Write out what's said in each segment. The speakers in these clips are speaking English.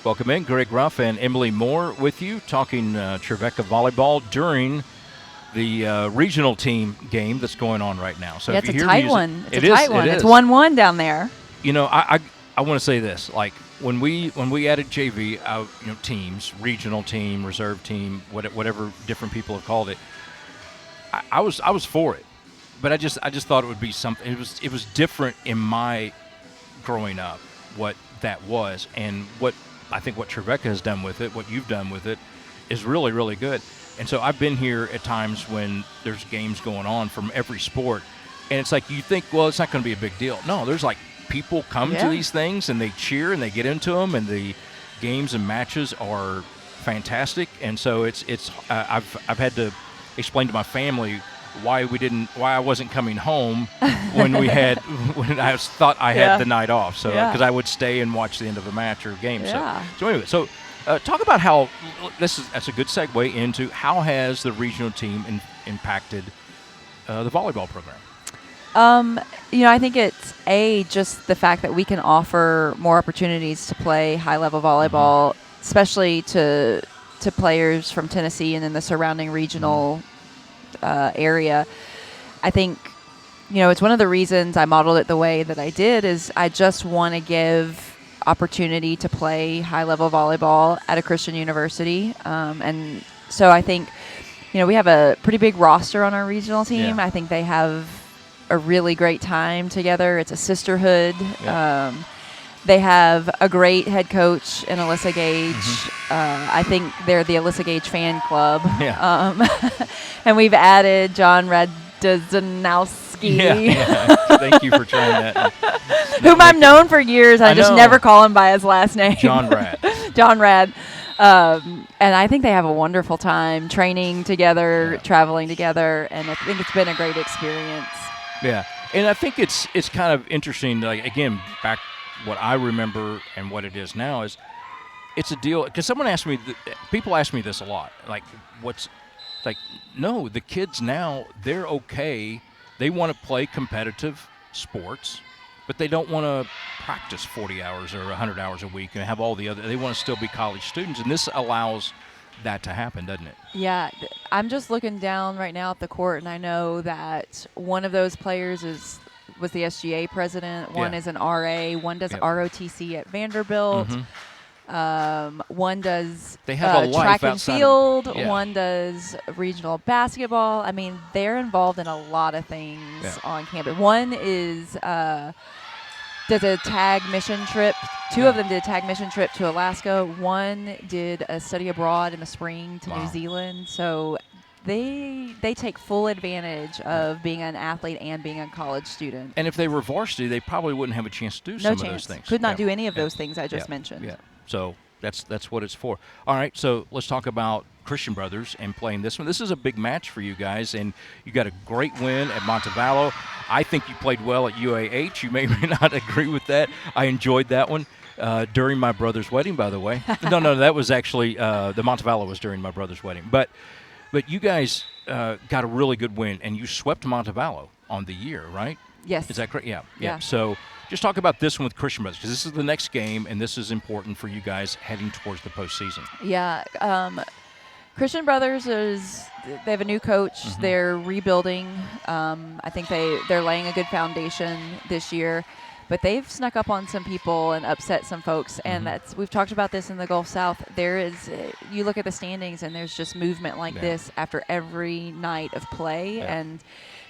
Welcome in. Greg Ruff and Emily Moore with you, talking Trevecca volleyball during the regional team game that's going on right now. So yeah, if it's you a hear tight music, one. It's it a is, tight one. it It's is. 1-1 down there. You know, I want to say this. Like when we added JV, teams, regional team, reserve team, whatever different people have called it, I was for it, but I just thought it would be something. It was different in my growing up, what that was, and what I think what Trevecca has done with it, what you've done with it, is really, really good. And so I've been here at times when there's games going on from every sport, and it's like you think, well, it's not going to be a big deal. No, there's like people come to these things and they cheer and they get into them, and the games and matches are fantastic. And so I've had to explain to my family why I wasn't coming home when when I thought I had the night off. So because I would stay and watch the end of a match or a game. Yeah. So anyway, talk about how that's a good segue into how has the regional team impacted the volleyball program. I think it's just the fact that we can offer more opportunities to play high-level volleyball, especially to players from Tennessee and in the surrounding regional area. I think, it's one of the reasons I modeled it the way that I did is I just want to give opportunity to play high-level volleyball at a Christian university. And so I think, we have a pretty big roster on our regional team. Yeah. I think they have a really great time together. It's a sisterhood. Yeah. They have a great head coach in Alyssa Gage. I think they're the Alyssa Gage fan club. Yeah. And we've added John Radzinowski. Yeah. Thank you for trying that. Whom I've known for years. I just never call him by his last name. John Rad. John Rad. And I think they have a wonderful time training together, traveling together, and I think it's been a great experience. Yeah. And I think it's kind of interesting, like, again, back what I remember and what it is now is it's a deal. Because people ask me this a lot, like, no, the kids now, they're okay. They want to play competitive sports, but they don't want to practice 40 hours or 100 hours a week and have all the other. They want to still be college students, and this allows that to happen, doesn't it? Yeah, I'm just looking down right now at the court, and I know that one of those players was the SGA president. One is an RA. One does ROTC at Vanderbilt. One does they have a track and field. Yeah. One does regional basketball. I mean, they're involved in a lot of things on campus. One does a tag mission trip. Two of them did a tag mission trip to Alaska. One did a study abroad in the spring to New Zealand. So they take full advantage of being an athlete and being a college student. And if they were varsity, they probably wouldn't have a chance to do some of those things. Could not do any of those things I just mentioned. Yeah. So that's what it's for. All right, so let's talk about Christian Brothers and playing this one. This is a big match for you guys, and you got a great win at Montevallo. I think you played well at UAH. You may or may not agree with that. I enjoyed that one during my brother's wedding, by the way. No, that was actually the Montevallo was during my brother's wedding. But you guys got a really good win, and you swept Montevallo on the year, right? Yes. Is that correct? Yeah. So just talk about this one with Christian Brothers, because this is the next game, and this is important for you guys heading towards the postseason. Yeah. Christian Brothers they have a new coach. They're rebuilding. I think they're laying a good foundation this year, but they've snuck up on some people and upset some folks. And we've talked about this in the Gulf South. You look at the standings and there's just movement like this after every night of play. Yeah. And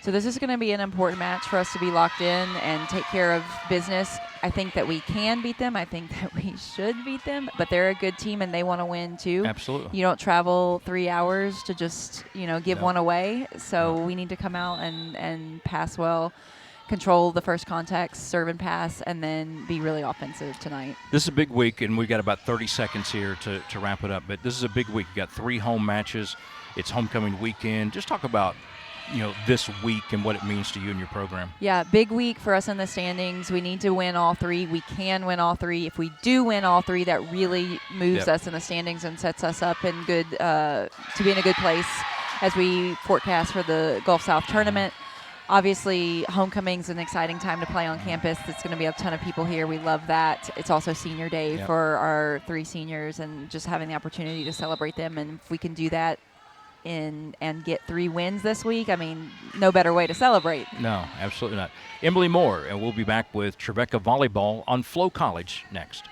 so this is going to be an important match for us to be locked in and take care of business. I think that we can beat them. I think that we should beat them, but they're a good team and they want to win too. Absolutely. You don't travel 3 hours to just, give one away. So we need to come out and pass well, control the first contacts, serve and pass, and then be really offensive tonight. This is a big week, and we've got about 30 seconds here to wrap it up. But this is a big week. You got 3 home matches. It's homecoming weekend. Just talk about this week and what it means to you and your program. Yeah, big week for us in the standings. We need to win all 3. We can win all 3. If we do win all 3, that really moves us in the standings and sets us up in to be in a good place as we forecast for the Gulf South tournament. Obviously, homecoming's an exciting time to play on campus. It's going to be a ton of people here. We love that. It's also senior day Yep. for our 3 seniors, and just having the opportunity to celebrate them. And if we can do that and get 3 wins this week, I mean, no better way to celebrate. No, absolutely not. Emily Moore, and we'll be back with Trevecca Volleyball on Flow College next.